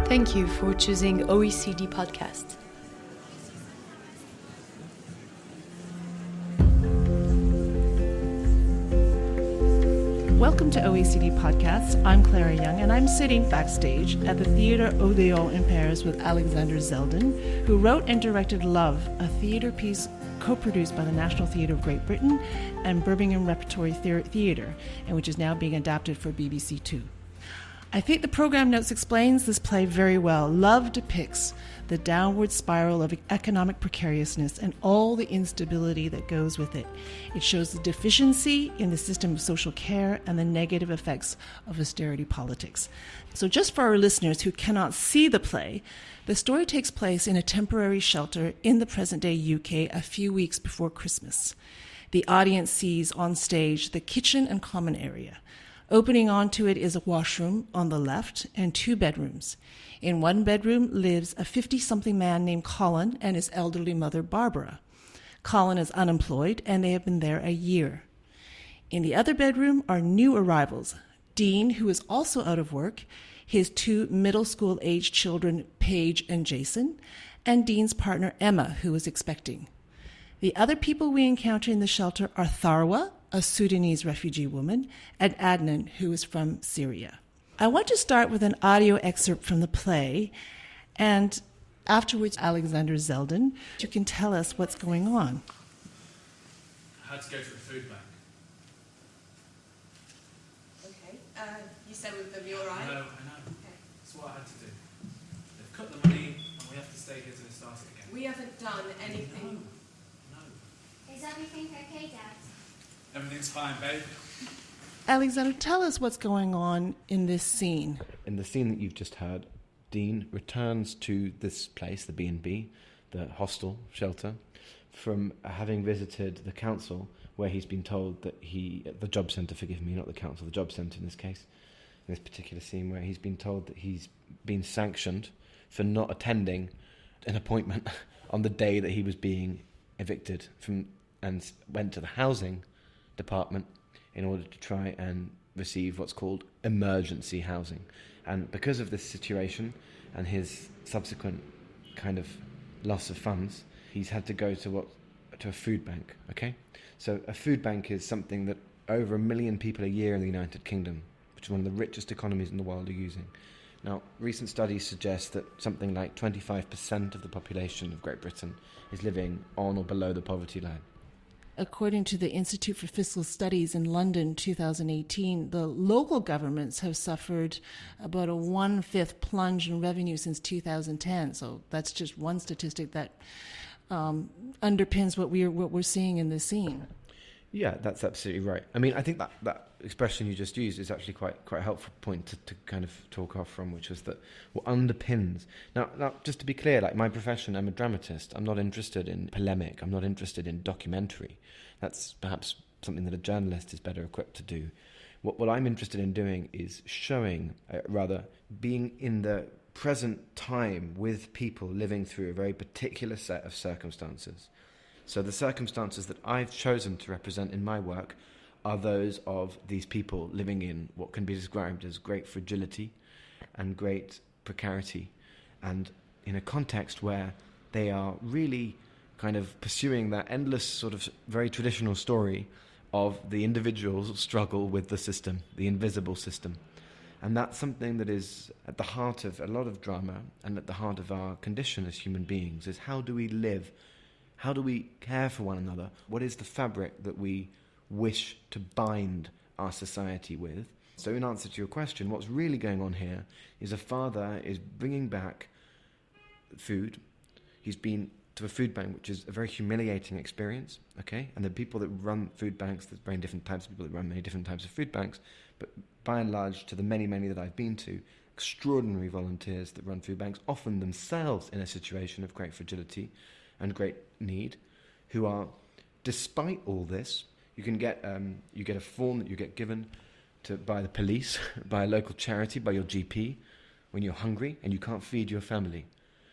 Thank you for choosing OECD Podcast. Welcome to OECD Podcasts. I'm Clara Young, and I'm sitting backstage at the Theatre Odeon in Paris with Alexander Zeldin, who wrote and directed Love, a theatre piece co-produced by the National Theatre of Great Britain and Birmingham Repertory Theatre, and which is now being adapted for BBC Two. I think the program notes explains this play very well. Love depicts the downward spiral of economic precariousness and all the instability that goes with it. It shows the deficiency in the system of social care and the negative effects of austerity politics. So just for our listeners who cannot see the play, the story takes place in a temporary shelter in the present-day UK a few weeks before Christmas. The audience sees on stage the kitchen and common area. Opening onto it is a washroom on the left and two bedrooms. In one bedroom lives a 50-something man named Colin and his elderly mother, Barbara. Colin is unemployed, and they have been there a year. In the other bedroom are new arrivals, Dean, who is also out of work, his two middle school-aged children, Paige and Jason, and Dean's partner, Emma, who is expecting. The other people we encounter in the shelter are Tharwa, a Sudanese refugee woman, and Adnan, who is from Syria. I want to start with an audio excerpt from the play, and afterwards, Alexander Zeldin, you can tell us what's going on. I had to go to the food bank. Okay. You said with them, you're all right? I know. Okay. That's what I had to do. They've cut the money, and we have to stay here till they start it again. We haven't done anything. No. Is everything okay, Dad? Everything's fine, babe. Alexander, tell us what's going on in this scene. In the scene that you've just heard, Dean returns to this place, the B&B, the hostel shelter, from having visited the council, where he's been told that the job centre, forgive me, not the council, the job centre in this case, in this particular scene, where he's been told that he's been sanctioned for not attending an appointment on the day that he was being evicted from, and went to the housing department in order to try and receive what's called emergency housing. And because of this situation and his subsequent kind of loss of funds, he's had to go to a food bank, okay? So a food bank is something that over 1 million people a year in the United Kingdom, which is one of the richest economies in the world, are using. Now, recent studies suggest that something like 25% of the population of Great Britain is living on or below the poverty line. According to the Institute for Fiscal Studies in London 2018, the local governments have suffered about a 1/5 plunge in revenue since 2010. So that's just one statistic that underpins what we're seeing in this scene. Yeah, that's absolutely right. I mean, I think that expression you just used is actually quite a helpful point to kind of talk off from, which was that what underpins... Now, just to be clear, like my profession, I'm a dramatist. I'm not interested in polemic. I'm not interested in documentary. That's perhaps something that a journalist is better equipped to do. What I'm interested in doing is showing, being in the present time with people living through a very particular set of circumstances. So the circumstances that I've chosen to represent in my work are those of these people living in what can be described as great fragility and great precarity, and in a context where they are really kind of pursuing that endless sort of very traditional story of the individual's struggle with the system, the invisible system. And that's something that is at the heart of a lot of drama and at the heart of our condition as human beings, is how do we live? How do we care for one another? What is the fabric that we wish to bind our society with? So in answer to your question, what's really going on here is a father is bringing back food. He's been to a food bank, which is a very humiliating experience, okay? And the people that run food banks, there's very different types of people that run many different types of food banks, but by and large, to the many that I've been to, extraordinary volunteers that run food banks, often themselves in a situation of great fragility and great need, who are, despite all this, you get a form that you get given by the police, by a local charity, by your GP, when you're hungry and you can't feed your family.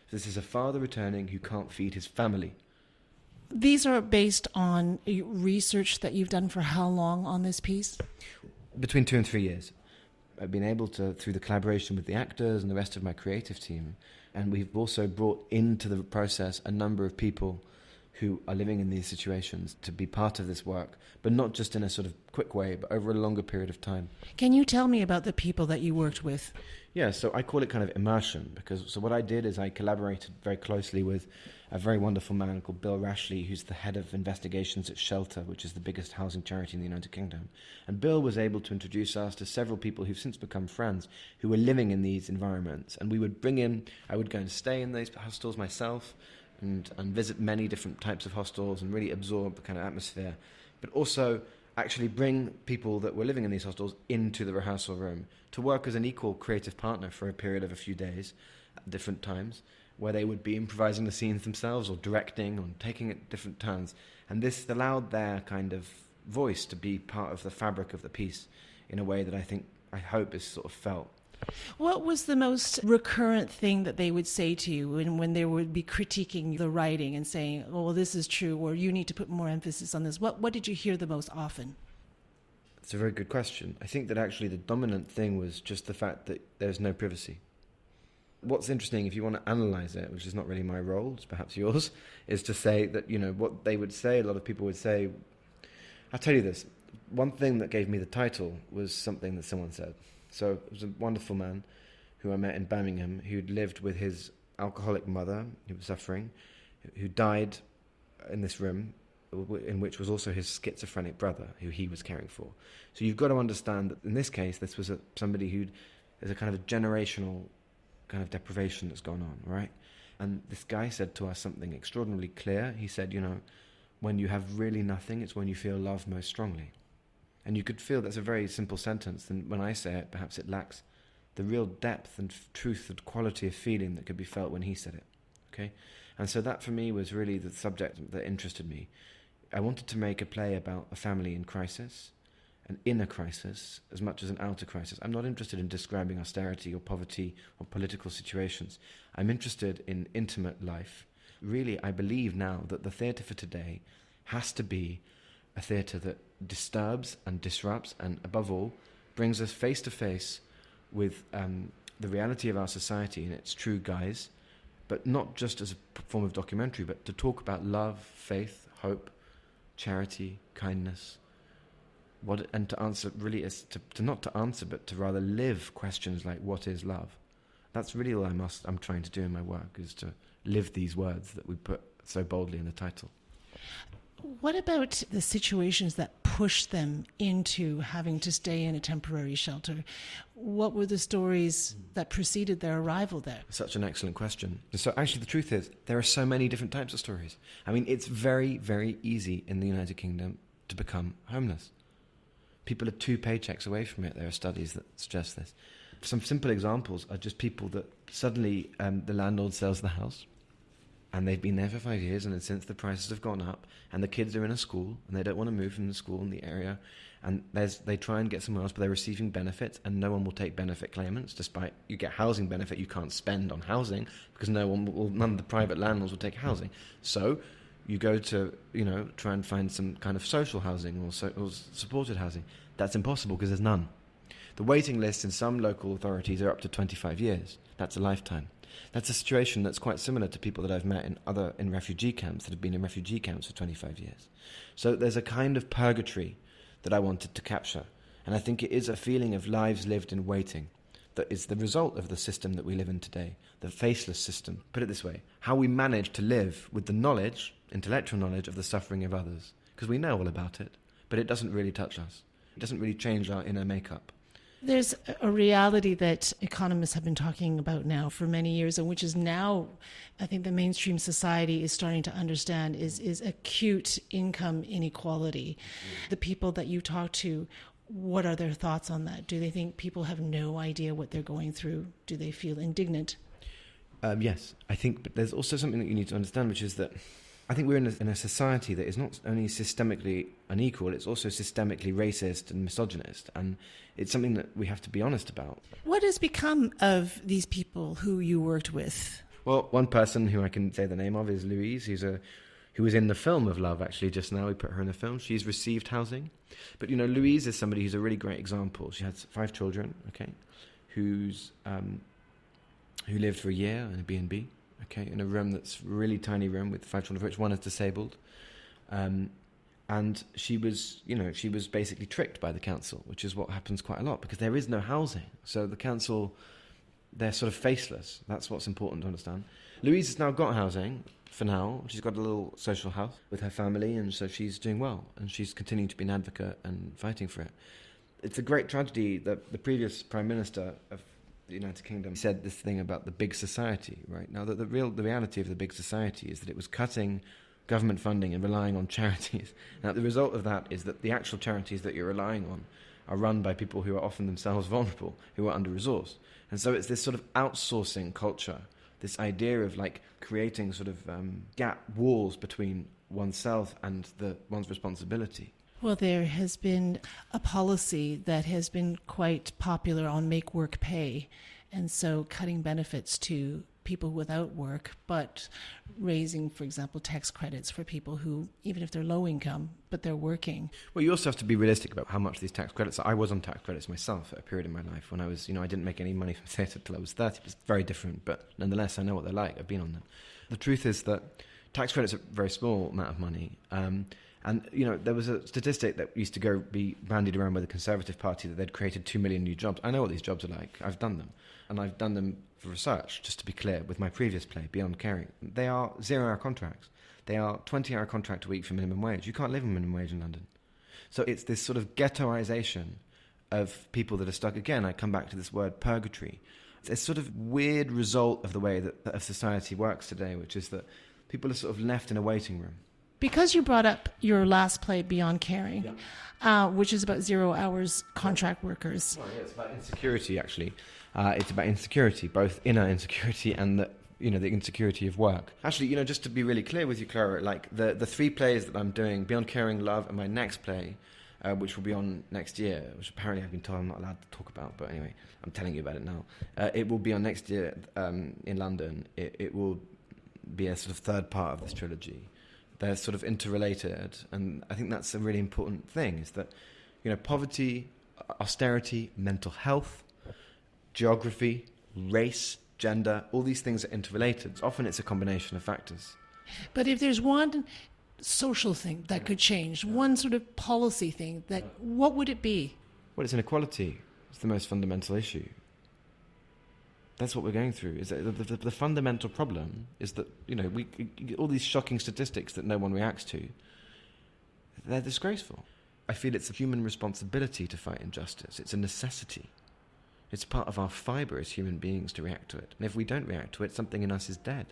So this is a father returning who can't feed his family. These are based on research that you've done for how long on this piece? Between 2 and 3 years. been able to, through the collaboration with the actors and the rest of my creative team, and we've also brought into the process a number of people who are living in these situations to be part of this work, but not just in a sort of quick way, but over a longer period of time. Can you tell me about the people that you worked with? Yeah, so I call it kind of immersion, because what I did is I collaborated very closely with a very wonderful man called Bill Rashley, who's the head of investigations at Shelter, which is the biggest housing charity in the United Kingdom. And Bill was able to introduce us to several people who've since become friends who were living in these environments. And we would bring in, I would go and stay in those hostels myself and visit many different types of hostels and really absorb the kind of atmosphere, but also actually bring people that were living in these hostels into the rehearsal room to work as an equal creative partner for a period of a few days at different times, where they would be improvising the scenes themselves or directing or taking it different turns. And this allowed their kind of voice to be part of the fabric of the piece in a way that I hope is sort of felt. What was the most recurrent thing that they would say to you when they would be critiquing the writing and saying, oh, well, this is true, or you need to put more emphasis on this? What did you hear the most often? It's a very good question. I think that actually the dominant thing was just the fact that there's no privacy. What's interesting, if you want to analyze it, which is not really my role, it's perhaps yours, is to say that, what they would say, a lot of people would say, I'll tell you this, one thing that gave me the title was something that someone said. So it was a wonderful man who I met in Birmingham who'd lived with his alcoholic mother who was suffering, who died in this room, in which was also his schizophrenic brother who he was caring for. So you've got to understand that in this case, this was somebody there's a kind of a generational kind of deprivation that's gone on, right? And this guy said to us something extraordinarily clear. He said, when you have really nothing, it's when you feel love most strongly. And you could feel that's a very simple sentence, and when I say it, perhaps it lacks the real depth and truth and quality of feeling that could be felt when he said it, okay? And so that for me was really the subject that interested me. I wanted to make a play about a family in crisis, an inner crisis, as much as an outer crisis. I'm not interested in describing austerity or poverty or political situations. I'm interested in intimate life. Really, I believe now that the theatre for today has to be a theatre that disturbs and disrupts and, above all, brings us face to face with the reality of our society in its true guise, but not just as a form of documentary, but to talk about love, faith, hope, charity, kindness, and to answer really is to not to answer, but to rather live questions like what is love. That's really all I'm trying to do in my work, is to live these words that we put so boldly in the title. What about the situations that push them into having to stay in a temporary shelter? What were the stories that preceded their arrival there? Such an excellent question. So actually the truth is, there are so many different types of stories. I mean, it's very, very easy in the United Kingdom to become homeless. People are 2 paychecks away from it. There are studies that suggest this. Some simple examples are just people that suddenly the landlord sells the house, and they've been there for 5 years, and since the prices have gone up, and the kids are in a school, and they don't want to move from the school in the area, and they try and get somewhere else, but they're receiving benefits, and no one will take benefit claimants, despite you get housing benefit, you can't spend on housing, because none of the private landlords will take housing. So you go to, try and find some kind of social housing or supported housing. That's impossible because there's none. The waiting lists in some local authorities are up to 25 years. That's a lifetime. That's a situation that's quite similar to people that I've met in refugee camps that have been in refugee camps for 25 years. So there's a kind of purgatory that I wanted to capture. And I think it is a feeling of lives lived in waiting that is the result of the system that we live in today, the faceless system. Put it this way, how we manage to live with the knowledge, intellectual knowledge of the suffering of others. Because we know all about it, but it doesn't really touch us. It doesn't really change our inner makeup. There's a reality that economists have been talking about now for many years, and which is now, I think the mainstream society is starting to understand, is acute income inequality. The people that you talk to, what are their thoughts on that? Do they think people have no idea what they're going through? Do they feel indignant? Yes, I think, but there's also something that you need to understand, which is that I think we're in a society that is not only systemically unequal, it's also systemically racist and misogynist, and it's something that we have to be honest about. What has become of these people who you worked with? Well, one person who I can say the name of is Louise, who's who was in the film of Love, actually, just now. We put her in the film. She's received housing. But, Louise is somebody who's a really great example. She has 5 children, okay, who lived for a year in a B&B, okay, in a room that's a really tiny room with 5 children, of which one is disabled. And she was basically tricked by the council, which is what happens quite a lot, because there is no housing. So the council, they're sort of faceless. That's what's important to understand. Louise has now got housing, for now. She's got a little social house with her family, and so she's doing well. And she's continuing to be an advocate and fighting for it. It's a great tragedy that the previous Prime Minister of the United Kingdom said this thing about the big society, right? Now, the reality of the big society is that it was cutting government funding and relying on charities. Now, the result of that is that the actual charities that you're relying on are run by people who are often themselves vulnerable, who are under-resourced. And so it's this sort of outsourcing culture, this idea of like creating sort of gap walls between oneself and one's responsibility. Well, there has been a policy that has been quite popular on make work pay, and so cutting benefits to people without work, but raising, for example, tax credits for people who, even if they're low income, but they're working. Well, you also have to be realistic about how much these tax credits are. I was on tax credits myself at a period in my life when I was, I didn't make any money from theatre till I was 30. It was very different, but nonetheless, I know what they're like. I've been on them. The truth is that tax credits are a very small amount of money. And, there was a statistic that used to be bandied around by the Conservative Party that they'd created 2 million new jobs. I know what these jobs are like. I've done them. And I've done them for research, just to be clear, with my previous play, Beyond Caring. They are 0-hour contracts. They are 20-hour contract a week for minimum wage. You can't live on minimum wage in London. So it's this sort of ghettoization of people that are stuck. Again, I come back to this word purgatory. It's a sort of weird result of the way that society works today, which is that people are sort of left in a waiting room. Because you brought up your last play, Beyond Caring, which is about 0 hours contract workers. Well, yeah, it's about insecurity, actually. It's about insecurity, both inner insecurity and the insecurity of work. Actually, just to be really clear with you, Clara, like the 3 plays that I'm doing, Beyond Caring, Love, and my next play, which will be on next year, which apparently I've been told I'm not allowed to talk about, but anyway, I'm telling you about it now. It will be on next year in London. It will be a sort of third part of this trilogy. They're sort of interrelated, and I think that's a really important thing, is that, poverty, austerity, mental health, geography, race, gender, all these things are interrelated. Often it's a combination of factors. But if there's one social thing that could change, one sort of policy thing, what would it be? Well, it's inequality. It's the most fundamental issue. That's what we're going through. Is that the fundamental problem is that, all these shocking statistics that no one reacts to, they're disgraceful. I feel it's a human responsibility to fight injustice. It's a necessity. It's part of our fibre as human beings to react to it. And if we don't react to it, something in us is dead.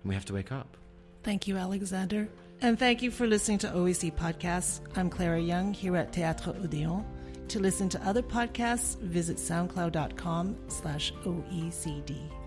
And we have to wake up. Thank you, Alexander. And thank you for listening to OEC Podcasts. I'm Clara Young here at Théâtre Odéon. To listen to other podcasts, visit soundcloud.com/OECD.